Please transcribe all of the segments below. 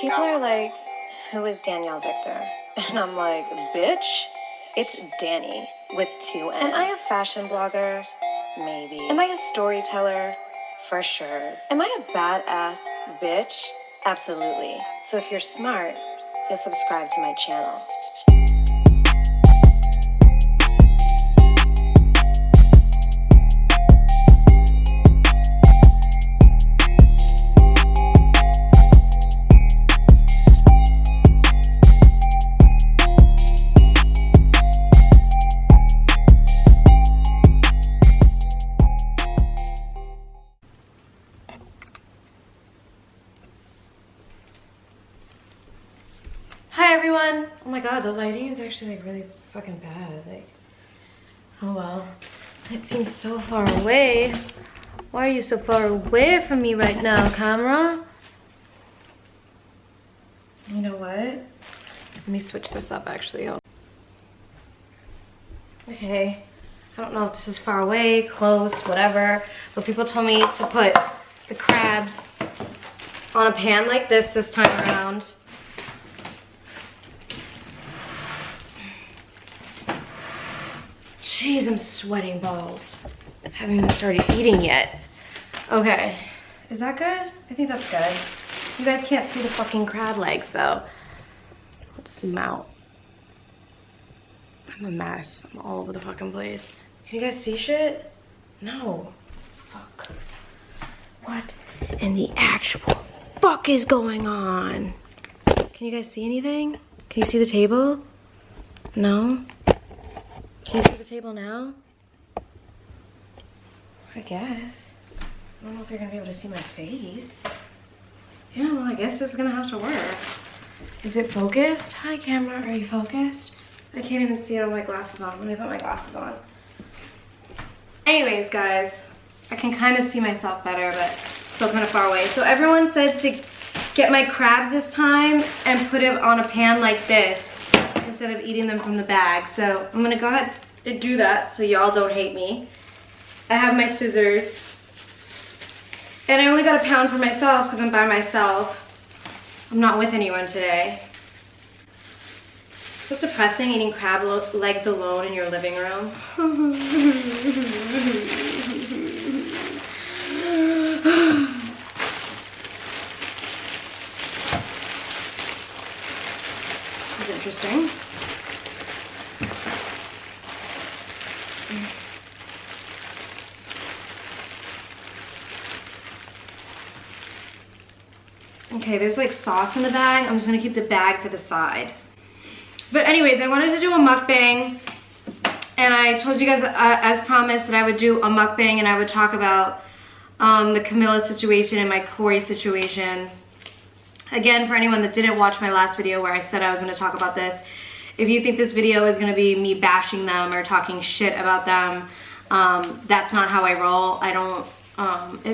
People are like, who is DanielleVictor? And I'm like, bitch, it's Danny with 2 N's. Am I a fashion blogger? Maybe. Am I a storyteller? For sure. Am I a badass bitch? Absolutely. So if you're smart, you'll subscribe to my channel. Hi everyone! Oh my god, the lighting is actually like really fucking bad. Like, oh well. It seems so far away. Why are you so far away from me right now, camera? You know what? Let me switch this up actually. Okay. I don't know if this is far away, close, whatever. But people told me to put the crabs on a pan like this time around. Jeez, I'm sweating balls. I haven't even started eating yet. Okay, is that good? I think that's good. You guys can't see the fucking crab legs though. Let's zoom out. I'm a mess. I'm all over the fucking place. Can you guys see shit? No. Fuck. What in the actual fuck is going on? Can you guys see anything? Can you see the table? No? Can you see the table now? I guess. I don't know if you're gonna be able to see my face. Yeah, well, I guess this is gonna have to work. Is it focused? Hi, camera. Are you focused? I can't even see it with my glasses on. Let me put my glasses on. Anyways, guys, I can kind of see myself better, but still kind of far away. So everyone said to get my crabs this time and put it on a pan like this, instead of eating them from the bag. So I'm gonna go ahead and do that so y'all don't hate me. I have my scissors. And I only got a pound for myself because I'm by myself. I'm not with anyone today. It's so depressing eating crab legs alone in your living room. This is interesting. Okay, there's like sauce in the bag. I'm just gonna keep the bag to the side. But anyways, I wanted to do a mukbang, and I told you guys as promised that I would do a mukbang and I would talk about the Camilla situation and my Cory situation. Again, for anyone that didn't watch my last video where I said I was gonna talk about this, if you think this video is gonna be me bashing them or talking shit about them, that's not how I roll. I don't,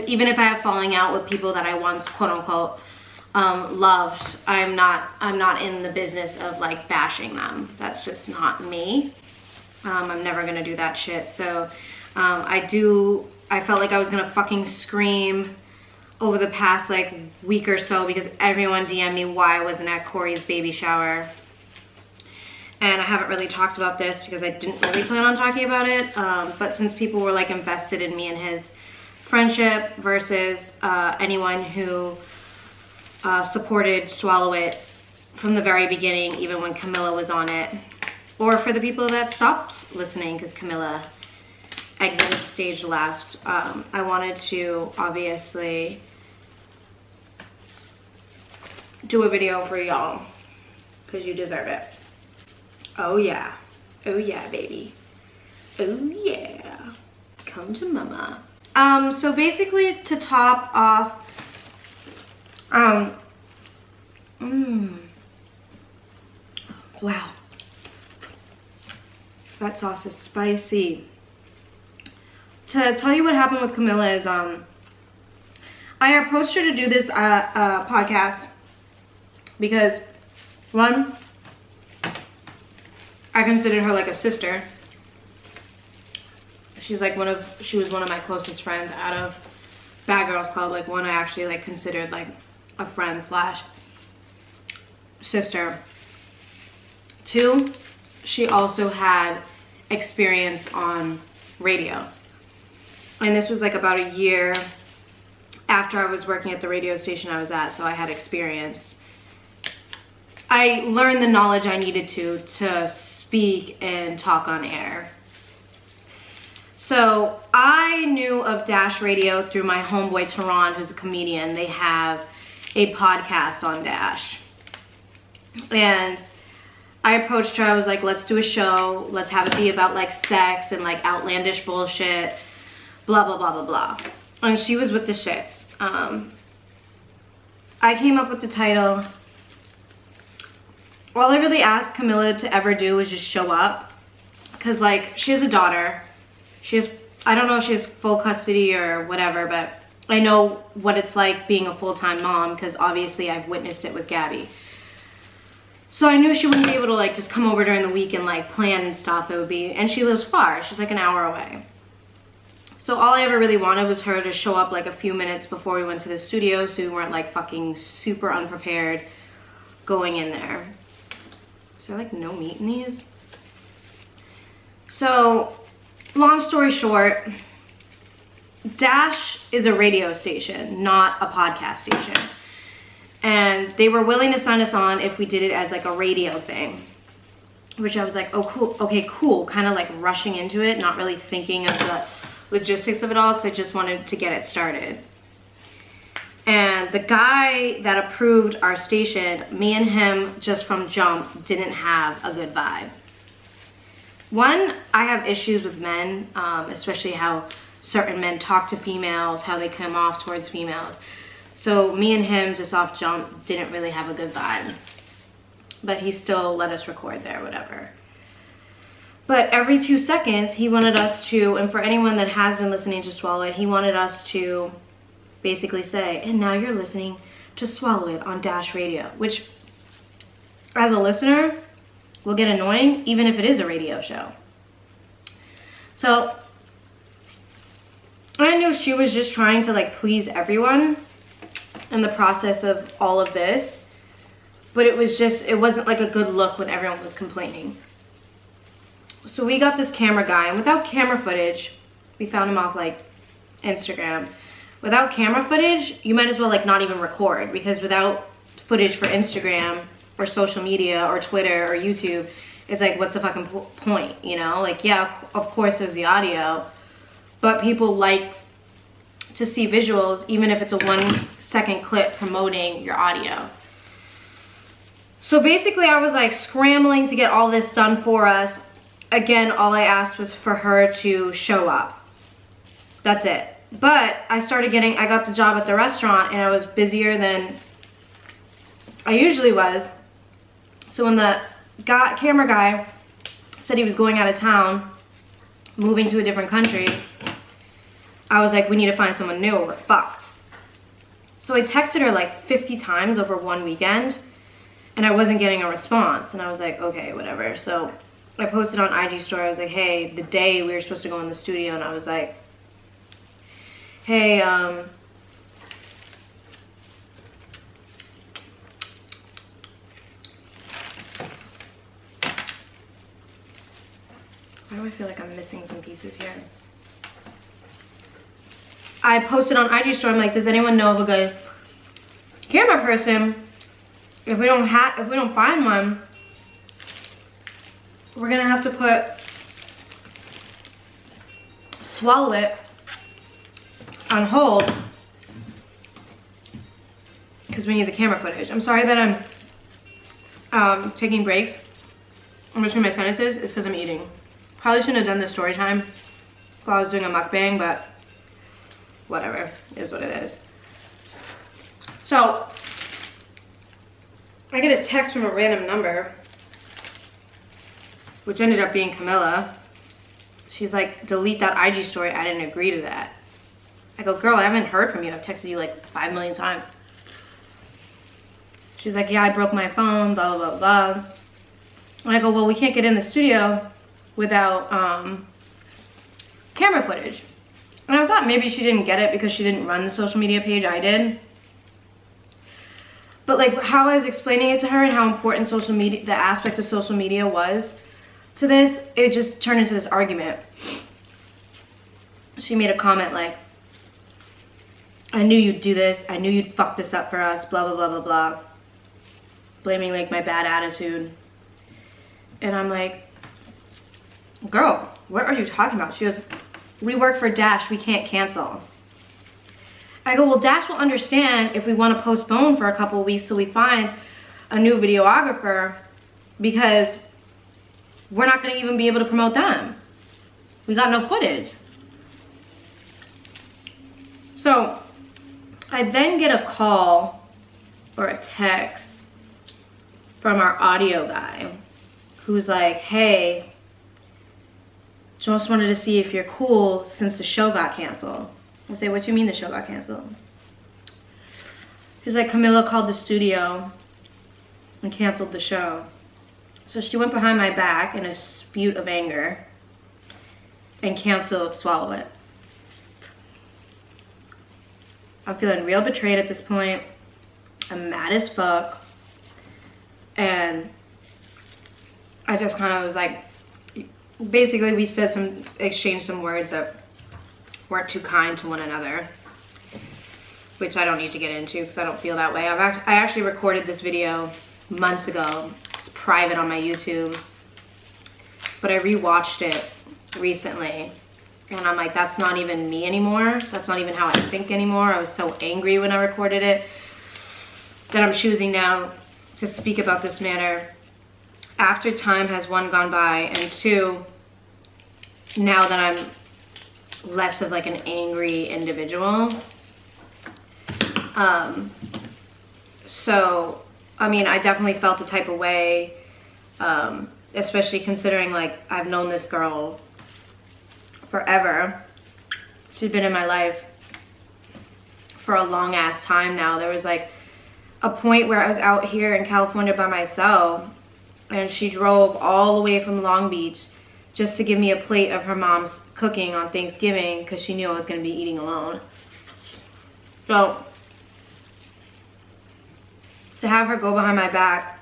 even if I have falling out with people that I once, quote unquote, loved, I'm not in the business of like bashing them. That's just not me. I'm never gonna do that shit. So I felt like I was gonna fucking scream over the past like week or so because everyone DM'd me why I wasn't at Cory's baby shower. And I haven't really talked about this because I didn't really plan on talking about it. But since people were like invested in me and his friendship versus anyone who supported Swallow It from the very beginning, even when Camilla was on it, or for the people that stopped listening because Camilla exited stage left, I wanted to obviously do a video for y'all because you deserve it. Oh yeah, baby, oh yeah, come to mama. So basically to top off, wow, that sauce is spicy. To tell you what happened with Camilla is, I approached her to do this podcast because, one, I considered her like a sister. She was one of my closest friends out of Bad Girls Club, like one I actually like considered like a friend slash sister. 2, she also had experience on radio. And this was like about a year after I was working at the radio station I was at, so I had experience. I learned the knowledge I needed to speak and talk on air. So I knew of Dash Radio through my homeboy Tehran, who's a comedian. They have a podcast on Dash. And I approached her, I was like, let's do a show. Let's have it be about like sex and like outlandish bullshit, blah, blah, blah, blah, blah. And she was with the shits. I came up with the title. All I really asked Camilla to ever do was just show up. Cause like, she has a daughter. I don't know if she has full custody or whatever, but I know what it's like being a full-time mom, because obviously I've witnessed it with Gabby. So I knew she wouldn't be able to like just come over during the week and like plan and stuff. It would be, and she lives far. She's like an hour away. So all I ever really wanted was her to show up like a few minutes before we went to the studio, so we weren't like fucking super unprepared going in there. Is there like no meat in these? So long story short, Dash is a radio station, not a podcast station. And they were willing to sign us on if we did it as like a radio thing. Which I was like, oh cool, okay, cool. Kind of like rushing into it, not really thinking of the logistics of it all, because I just wanted to get it started. And the guy that approved our station, me and him just from jump didn't have a good vibe. One, I have issues with men, especially how certain men talk to females, how they come off towards females. So me and him just off jump didn't really have a good vibe. But he still let us record there, whatever. But every 2 seconds, he wanted us to, and for anyone that has been listening to Swallow It, he wanted us to basically say, and now you're listening to Swallow It on Dash Radio, which as a listener will get annoying even if it is a radio show. So I knew she was just trying to like please everyone in the process of all of this, but it wasn't like a good look when everyone was complaining. So we got this camera guy, and without camera footage, we found him off like Instagram. Without camera footage, you might as well like not even record, because without footage for Instagram or social media or Twitter or YouTube, it's like, what's the fucking point, you know? Like, yeah, of course there's the audio, but people like to see visuals, even if it's a 1-second clip promoting your audio. So basically I was like scrambling to get all this done for us. Again, all I asked was for her to show up. That's it. But I got the job at the restaurant, and I was busier than I usually was. So when the camera guy said he was going out of town, moving to a different country, I was like, we need to find someone new or we're fucked. So I texted her like 50 times over one weekend, and I wasn't getting a response. And I was like, okay, whatever. So I posted on IG story, I was like, hey, the day we were supposed to go in the studio, and I was like, hey, why do I feel like I'm missing some pieces here? I posted on IG story, I'm like, does anyone know of a good camera person? If we don't find one, we're gonna have to put Swallow It on hold because we need the camera footage. I'm sorry that I'm taking breaks in between my sentences. It's because I'm eating. Probably shouldn't have done this story time while I was doing a mukbang, but whatever, it is what it is. So I get a text from a random number, which ended up being Camilla. She's like, delete that IG story, I didn't agree to that. I go, girl, I haven't heard from you. I've texted you like 5 million times. She's like, yeah, I broke my phone, blah, blah, blah, blah. And I go, well, we can't get in the studio without camera footage. And I thought maybe she didn't get it because she didn't run the social media page, I did. But like how I was explaining it to her and how important social media, the aspect of social media was to this, it just turned into this argument. She made a comment like, I knew you'd do this. I knew you'd fuck this up for us, blah, blah, blah, blah, blah. Blaming like my bad attitude. And I'm like, girl, what are you talking about? She goes, we work for Dash, we can't cancel. I go, well, Dash will understand if we want to postpone for a couple of weeks till we find a new videographer, because we're not going to even be able to promote them. We got no footage. So I then get a call or a text from our audio guy who's like, hey, just wanted to see if you're cool since the show got canceled. I say, what you mean the show got canceled? He's like, Camilla called the studio and canceled the show. So she went behind my back in a spute of anger and canceled Swallow It. I'm feeling real betrayed at this point. I'm mad as fuck. And I just kind of was like, basically we exchanged some words that weren't too kind to one another, which I don't need to get into because I don't feel that way. I actually recorded this video months ago. It's private on my YouTube, but I rewatched it recently and I'm like, that's not even me anymore. That's not even how I think anymore. I was so angry when I recorded it that I'm choosing now to speak about this matter after time has, one, gone by, and two, now that I'm less of like an angry individual. So I mean, I definitely felt the type of way, especially considering like I've known this girl forever. She's been in my life for a long ass time now. There was like a point where I was out here in California by myself and she drove all the way from Long Beach just to give me a plate of her mom's cooking on Thanksgiving because she knew I was going to be eating alone. So to have her go behind my back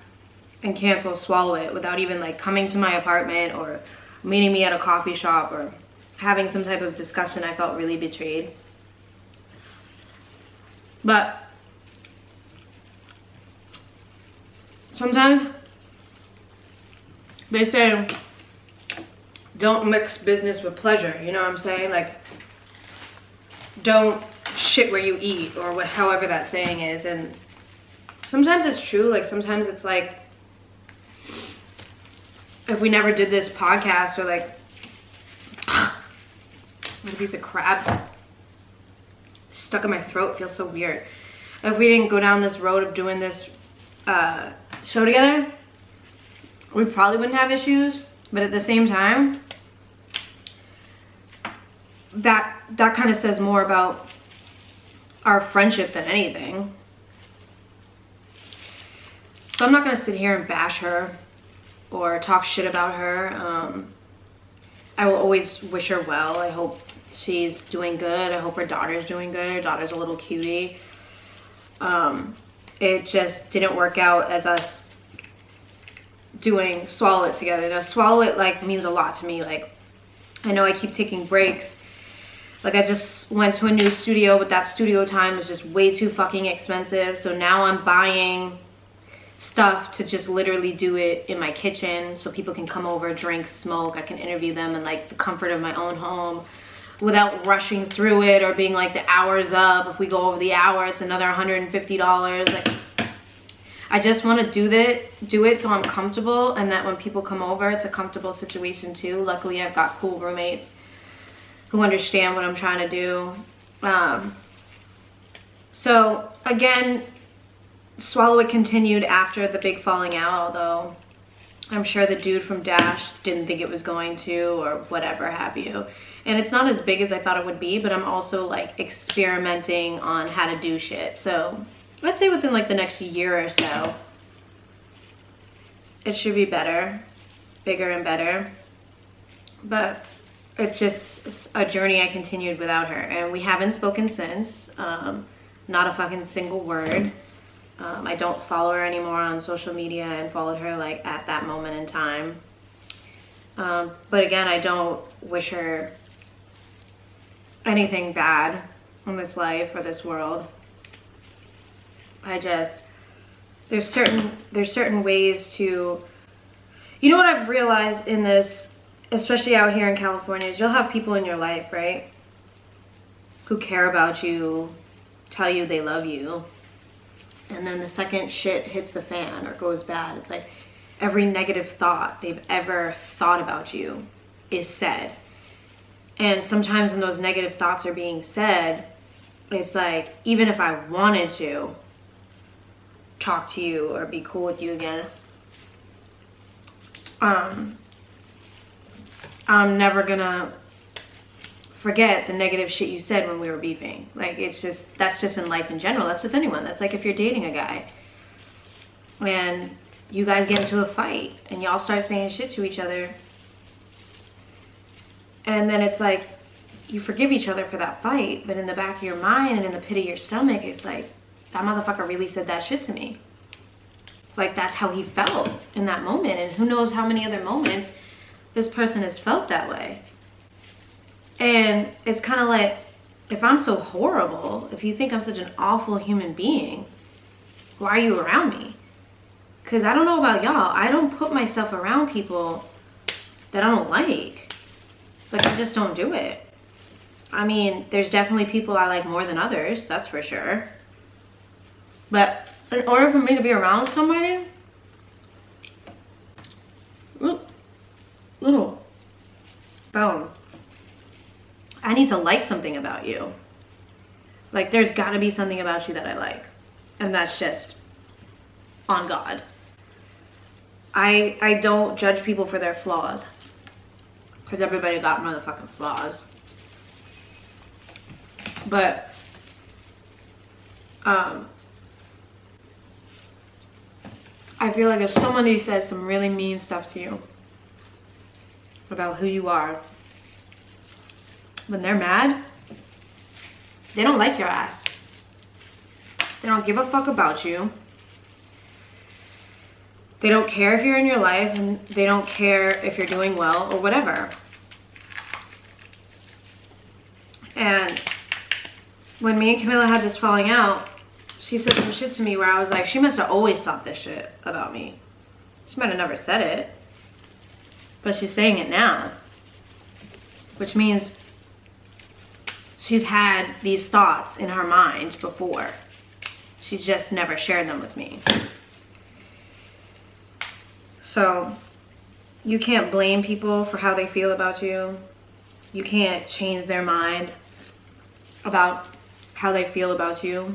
and cancel Swallow It without even like coming to my apartment or meeting me at a coffee shop or having some type of discussion, I felt really betrayed. But sometimes they say don't mix business with pleasure, you know what I'm saying? Like, don't shit where you eat, or what, however that saying is. And sometimes it's true. Like sometimes it's like, if we never did this podcast, or like a piece of crab stuck in my throat, feels so weird. If we didn't go down this road of doing this show together, we probably wouldn't have issues. But at the same time, that kind of says more about our friendship than anything. So I'm not gonna sit here and bash her or talk shit about her. I will always wish her well. I hope she's doing good. I hope her daughter's doing good. Her daughter's a little cutie. It just didn't work out as us doing Swallow It together. Now Swallow It like means a lot to me. Like, I know I keep taking breaks. Like, I just went to a new studio, but that studio time was just way too fucking expensive. So now I'm buying stuff to just literally do it in my kitchen so people can come over, drink, smoke. I can interview them in like the comfort of my own home without rushing through it or being like, the hour's up. If we go over the hour, it's another $150. Like, I just want to do it so I'm comfortable, and that when people come over, it's a comfortable situation too. Luckily, I've got cool roommates who understand what I'm trying to do. So again, Swallow It continued after the big falling out, although I'm sure the dude from Dash didn't think it was going to, or whatever have you. And it's not as big as I thought it would be, but I'm also like experimenting on how to do shit. So I'd say within like the next year or so, it should be better, bigger and better. But it's just a journey I continued without her, and we haven't spoken since. Not a fucking single word. I don't follow her anymore on social media and followed her like at that moment in time. But again, I don't wish her anything bad in this life or this world. There's certain ways to, you know what I've realized in this, especially out here in California, is you'll have people in your life, right, who care about you, tell you they love you, and then the second shit hits the fan or goes bad, it's like every negative thought they've ever thought about you is said. And sometimes when those negative thoughts are being said, it's like, even if I wanted to talk to you or be cool with you again, I'm never gonna forget the negative shit you said when we were beefing. Like, that's just in life in general. That's with anyone. That's like if you're dating a guy and you guys get into a fight and y'all start saying shit to each other, and then it's like you forgive each other for that fight, but in the back of your mind and in the pit of your stomach, it's like, that motherfucker really said that shit to me. Like, that's how he felt in that moment, and who knows how many other moments this person has felt that way. And it's kind of like, if I'm so horrible, if you think I'm such an awful human being, why are you around me? Because I don't know about y'all, I don't put myself around people that I don't like. Like, I just don't do it. I mean, there's definitely people I like more than others, that's for sure. But in order for me to be around somebody, little bone, I need to like something about you. Like, there's gotta be something about you that I like. And that's just on God. I don't judge people for their flaws, because everybody got motherfucking flaws. But I feel like if somebody says some really mean stuff to you about who you are, when they're mad, they don't like your ass. They don't give a fuck about you. They don't care if you're in your life, and they don't care if you're doing well or whatever. And when me and Camilla had this falling out, she said some shit to me where I was like, she must have always thought this shit about me. She might have never said it, but she's saying it now. Which means she's had these thoughts in her mind before. She just never shared them with me. So you can't blame people for how they feel about you. You can't change their mind about how they feel about you.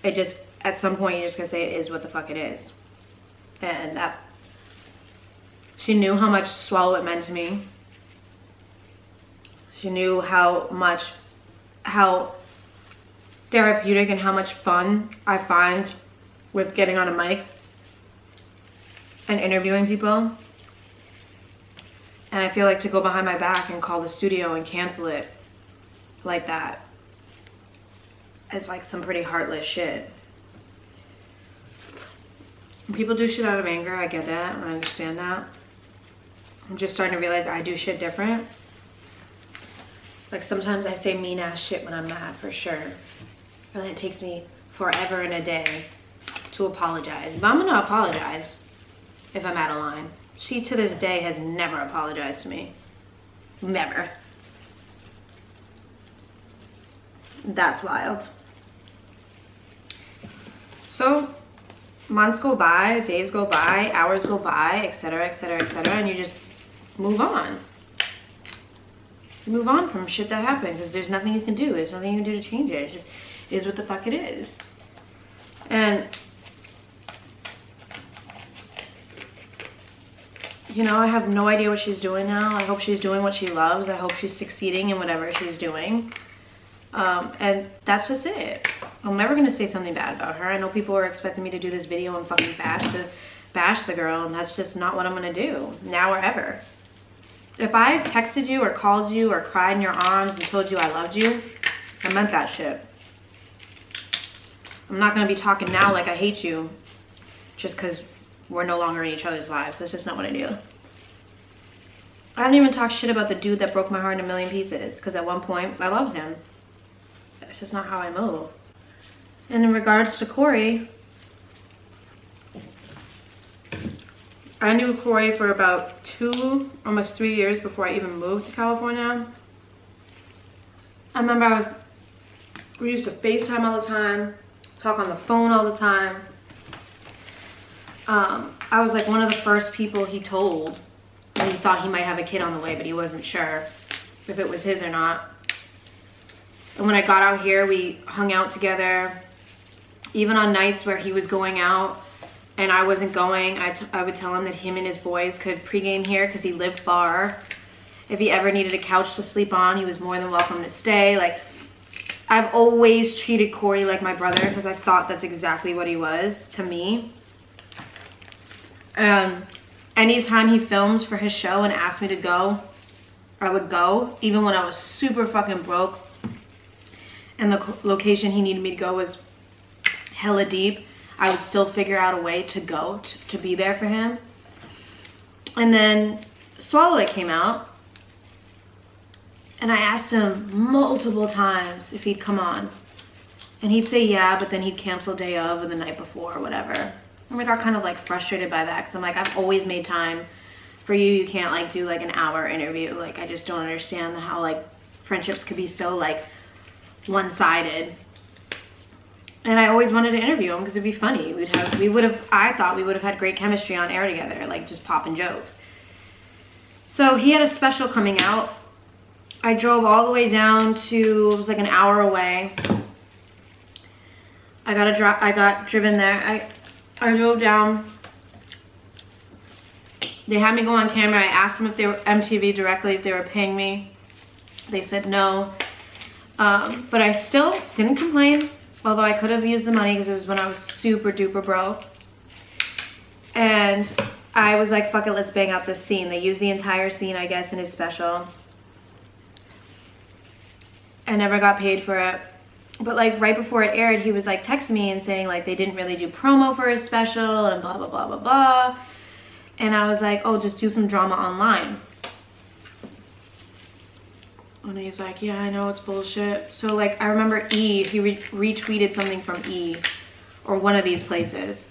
It just, at some point, you're just gonna say it is what the fuck it is. And that, she knew how much swallow it meant to me. She knew how therapeutic and how much fun I find with getting on a mic and interviewing people. And I feel like to go behind my back and call the studio and cancel it like that is like some pretty heartless shit. People do shit out of anger, I get that, I understand that. I'm just starting to realize I do shit different. Like, sometimes I say mean ass shit when I'm mad, for sure. And it takes me forever and a day to apologize. But I'm gonna apologize if I'm out of line. She, to this day, has never apologized to me. Never. That's wild. So, months go by, days go by, hours go by, etc., etc., etc., and you just move on. You move on from shit that happened, because there's nothing you can do. There's nothing you can do to change it. It just is what the fuck it is. And you know, I have no idea what she's doing now. I hope she's doing what she loves. I hope she's succeeding in whatever she's doing. And that's just it. I'm never gonna say something bad about her. I know people are expecting me to do this video and fucking bash the girl, and that's just not what I'm gonna do, now or ever. If I texted you or called you or cried in your arms and told you I loved you, I meant that shit. I'm not gonna be talking now like I hate you just because we're no longer in each other's lives. That's just not what I do. I don't even talk shit about the dude that broke my heart in a million pieces, because at one point I loved him. That's just not how I move. And in regards to Cory, I knew Cory for about 2, almost 3 years before I even moved to California. I remember we used to FaceTime all the time, talk on the phone all the time. I was like one of the first people he told when he thought he might have a kid on the way, but he wasn't sure if it was his or not. And when I got out here, we hung out together. Even on nights where he was going out and I wasn't going, I would tell him that him and his boys could pregame here because he lived far. If he ever needed a couch to sleep on, he was more than welcome to stay. Like, I've always treated Cory like my brother because I thought that's exactly what he was to me. Anytime he films for his show and asked me to go, I would go, even when I was super fucking broke and the location he needed me to go was hella deep. I would still figure out a way to go, to be there for him. And then Swallow It came out, and I asked him multiple times if he'd come on, and he'd say yeah, but then he'd cancel day of or the night before or whatever. And I got kind of like frustrated by that because I'm like, I've always made time for you. You can't like do like an hour interview. Like, I just don't understand how like friendships could be so like one-sided. And I always wanted to interview him because it'd be funny. I thought we would have had great chemistry on air together, like just popping jokes. So he had a special coming out. I drove all the way down to, it was like an hour away. I got driven there. I drove down. They had me go on camera. I asked them if they were MTV directly, if they were paying me. They said no. But I still didn't complain, although I could have used the money because it was when I was super duper broke. And I was like, fuck it, let's bang out this scene. They used the entire scene, I guess, in his special. I never got paid for it. But like right before it aired, he was like texting me and saying like they didn't really do promo for his special and blah, blah, blah, blah, blah. And I was like, oh, just do some drama online. And he's like, yeah, I know, it's bullshit. So like, I remember he retweeted something from or one of these places.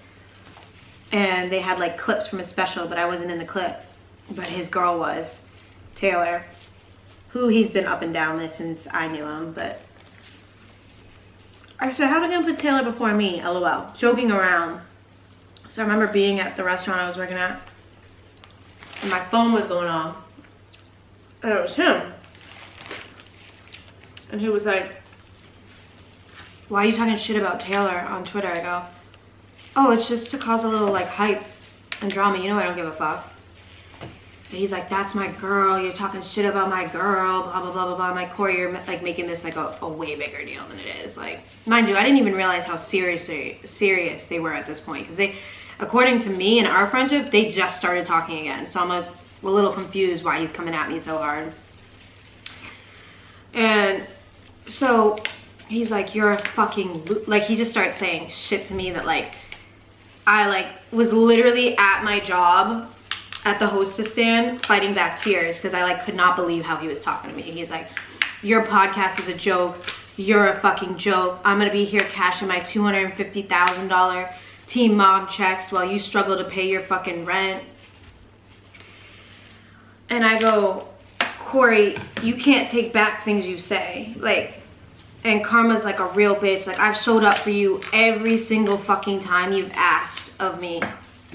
And they had like clips from his special, but I wasn't in the clip. But his girl was, Taylor, who he's been up and down with since I knew him, but I said, how are they gonna put Taylor before me? LOL. Joking around. So I remember being at the restaurant I was working at, and my phone was going off, and it was him. And he was like, why are you talking shit about Taylor on Twitter? I go, oh, it's just to cause a little like hype and drama. You know I don't give a fuck. And he's like, that's my girl. You're talking shit about my girl. Blah, blah, blah, blah, blah. I'm like, Cory, you're like making this like a way bigger deal than it is. Like, mind you, I didn't even realize how serious they were at this point. Because they, according to me and our friendship, they just started talking again. So I'm a little confused why he's coming at me so hard. And so he's like, you're a fucking, like, he just starts saying shit to me that like, I like was literally at my job at the hostess stand fighting back tears because I like could not believe how he was talking to me. He's like, your podcast is a joke. You're a fucking joke. I'm gonna be here cashing my $250,000 Team Mom checks while you struggle to pay your fucking rent. And I go, Cory, you can't take back things you say. Like, and Karma's like a real bitch. Like, I've showed up for you every single fucking time you've asked of me.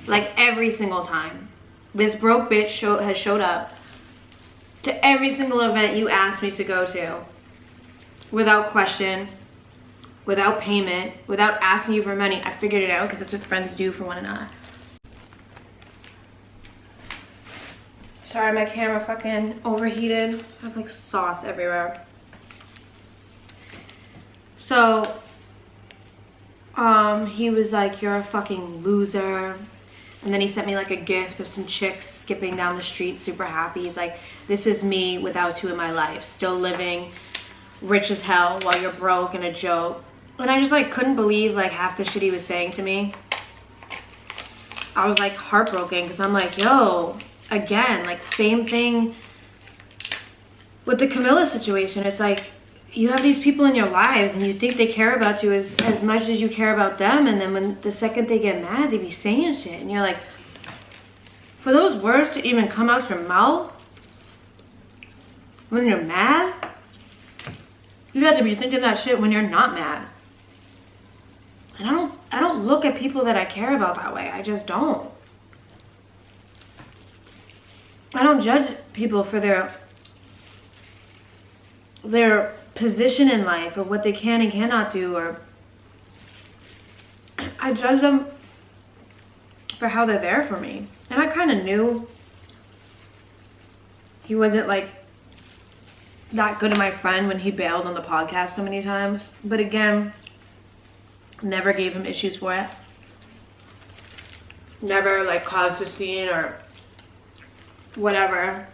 Like, every single time. This broke bitch has showed up to every single event you asked me to go to. Without question, without payment, without asking you for money. I figured it out because that's what friends do for one another. Sorry, my camera fucking overheated. I have like sauce everywhere. So, he was like, you're a fucking loser. And then he sent me like a gift of some chicks skipping down the street super happy. He's like, this is me without you in my life. Still living rich as hell while you're broke and a joke. And I just like couldn't believe like half the shit he was saying to me. I was like heartbroken because I'm like, yo, again, like same thing with the Camilla situation. It's like you have these people in your lives and you think they care about you as much as you care about them, and then when the second they get mad, they be saying shit, and you're like, for those words to even come out your mouth when you're mad, you have to be thinking that shit when you're not mad. And I don't look at people that I care about that way. I just don't. I don't judge people for their position in life or what they can and cannot do, or I judge them for how they're there for me. And I kind of knew he wasn't like that good of my friend when he bailed on the podcast so many times. But again, never gave him issues for it. Never like caused a scene or whatever.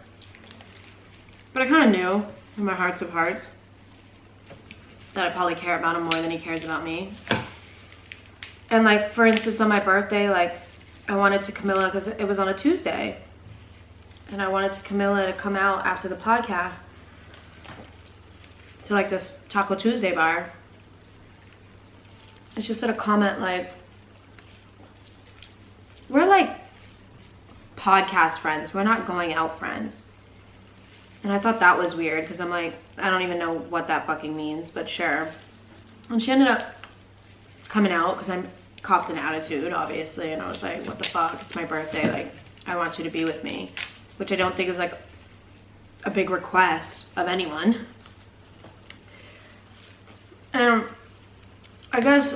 But I kind of knew in my hearts of hearts that I probably care about him more than he cares about me. And like, for instance, on my birthday, like I wanted to Camilla, because it was on a Tuesday, and I wanted to Camilla to come out after the podcast to like this Taco Tuesday bar. And she said a comment like, we're like podcast friends, we're not going out friends. And I thought that was weird because I'm like, I don't even know what that fucking means, but sure. And she ended up coming out because I copped an attitude, obviously, and I was like, what the fuck, it's my birthday, like I want you to be with me, which I don't think is like a big request of anyone. I guess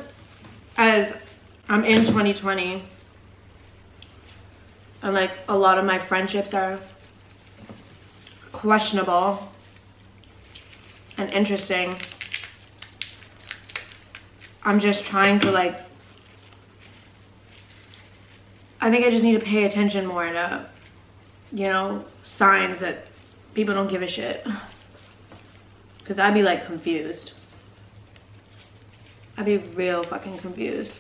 as I'm in 2020 and like a lot of my friendships are questionable and interesting, I'm just trying to like, I think I just need to pay attention more to, you know, signs that people don't give a shit. Because I'd be like confused. I'd be real fucking confused.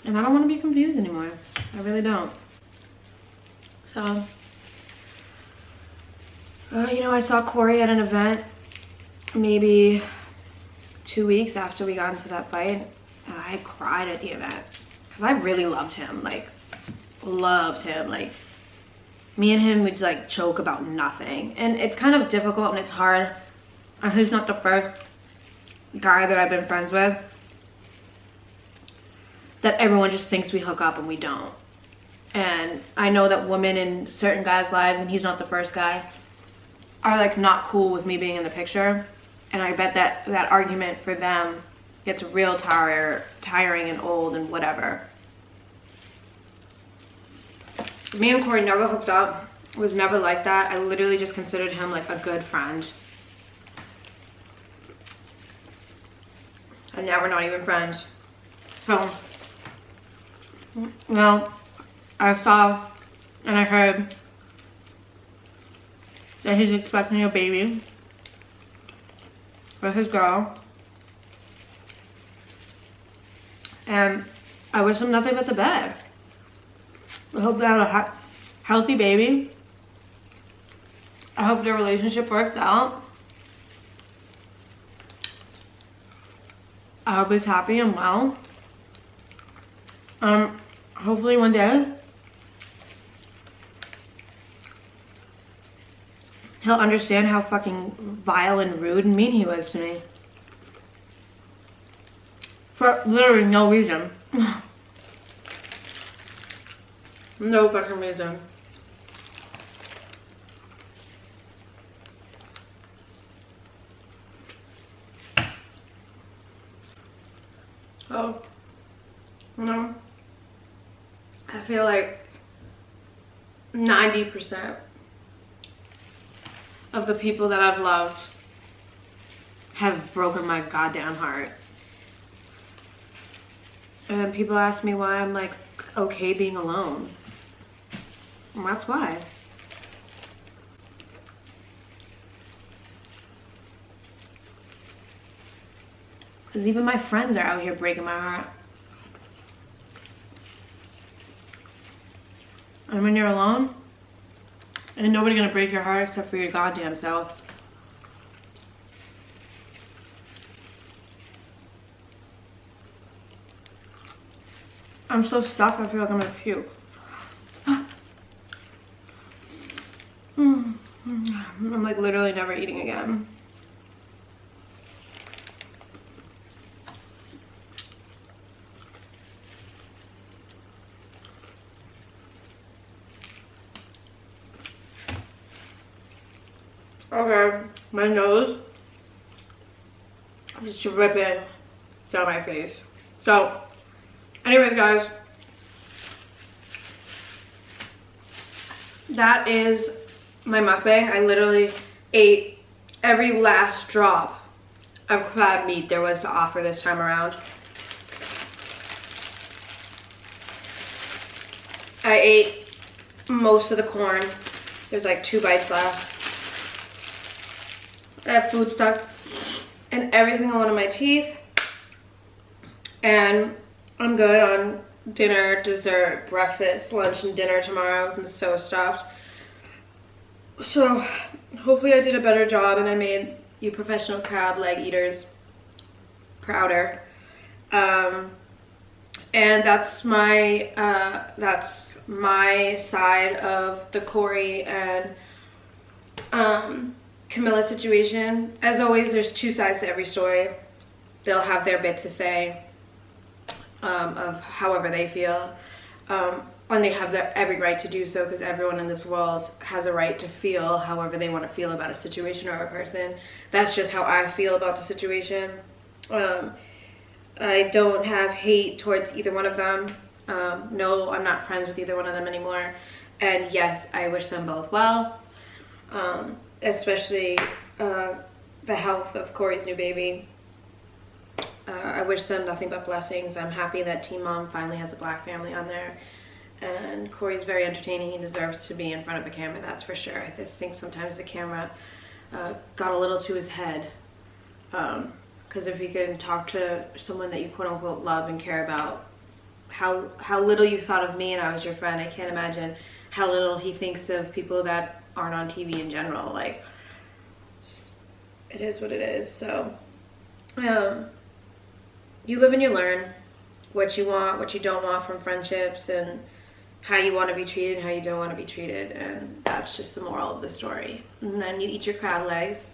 And I don't want to be confused anymore. I really don't. So, you know, I saw Cory at an event maybe 2 weeks after we got into that fight. And I cried at the event. Because I really loved him. Like, loved him. Like, me and him would like choke about nothing. And it's kind of difficult and it's hard. And he's not the first guy that I've been friends with that everyone just thinks we hook up and we don't. And I know that women in certain guys' lives, and he's not the first guy, are like not cool with me being in the picture. And I bet that that argument for them gets real tiring and old and whatever. Me and Cory never hooked up. It was never like that. I literally just considered him like a good friend. And now we're not even friends. So, well, I saw and I heard that he's expecting a baby with his girl. And I wish him nothing but the best. I hope they have a healthy baby. I hope their relationship works out. I hope he's happy and well. Hopefully one day he'll understand how fucking vile and rude and mean he was to me. For literally no reason. No fucking reason. So, you know, I feel like 90% of the people that I've loved have broken my goddamn heart. And people ask me why I'm like okay being alone. And that's why. Because even my friends are out here breaking my heart. And when you're alone, ain't nobody gonna break your heart except for your goddamn self. I'm so stuffed, I feel like I'm gonna puke. I'm like literally never eating again. Okay, my nose is dripping down my face. So, anyways, guys, that is my mukbang. I literally ate every last drop of crab meat there was to offer this time around. I ate most of the corn. There's like 2 bites left. I have food stuck in every single one of my teeth. And I'm good on dinner, dessert, breakfast, lunch, and dinner tomorrow. I'm so stuffed. So hopefully I did a better job and I made you professional crab leg eaters prouder. And that's my side of the Cory and Camilla situation. As always, there's 2 sides to every story. They'll have their bit to say of however they feel, and they have every right to do so, because everyone in this world has a right to feel however they want to feel about a situation or a person. That's just how I feel about the situation. I don't have hate towards either one of them. No, I'm not friends with either one of them anymore. And yes, I wish them both well. Especially the health of Cory's new baby. I wish them nothing but blessings. I'm happy that Teen Mom finally has a black family on there. And Cory's very entertaining. He deserves to be in front of a camera, that's for sure. I just think sometimes the camera got a little to his head. Because if you can talk to someone that you quote unquote love and care about, how little you thought of me and I was your friend, I can't imagine how little he thinks of people that aren't on TV in general. Like, it is what it is. So you live and you learn what you want, what you don't want from friendships, and how you want to be treated and how you don't want to be treated. And that's just the moral of the story. And then you eat your crab legs,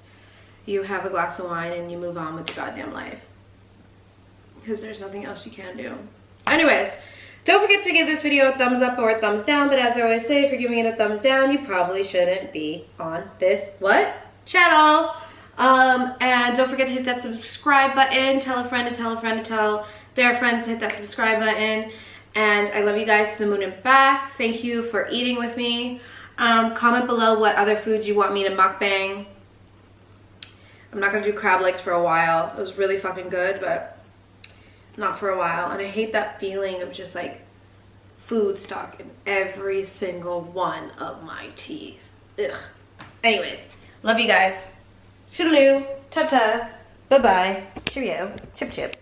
you have a glass of wine, and you move on with your goddamn life, because there's nothing else you can do. Anyways, don't forget to give this video a thumbs up or a thumbs down, but as I always say, if you're giving it a thumbs down, you probably shouldn't be on this channel. And don't forget to hit that subscribe button. Tell a friend to tell a friend to tell their friends to hit that subscribe button. And I love you guys to the moon and back. Thank you for eating with me. Comment below what other foods you want me to mukbang. I'm not gonna do crab legs for a while. It was really fucking good, but not for a while. And I hate that feeling of just like food stuck in every single one of my teeth. Ugh. Anyways, love you guys. Toodaloo. Ta-ta. Bye-bye. Cheerio. Chip chip.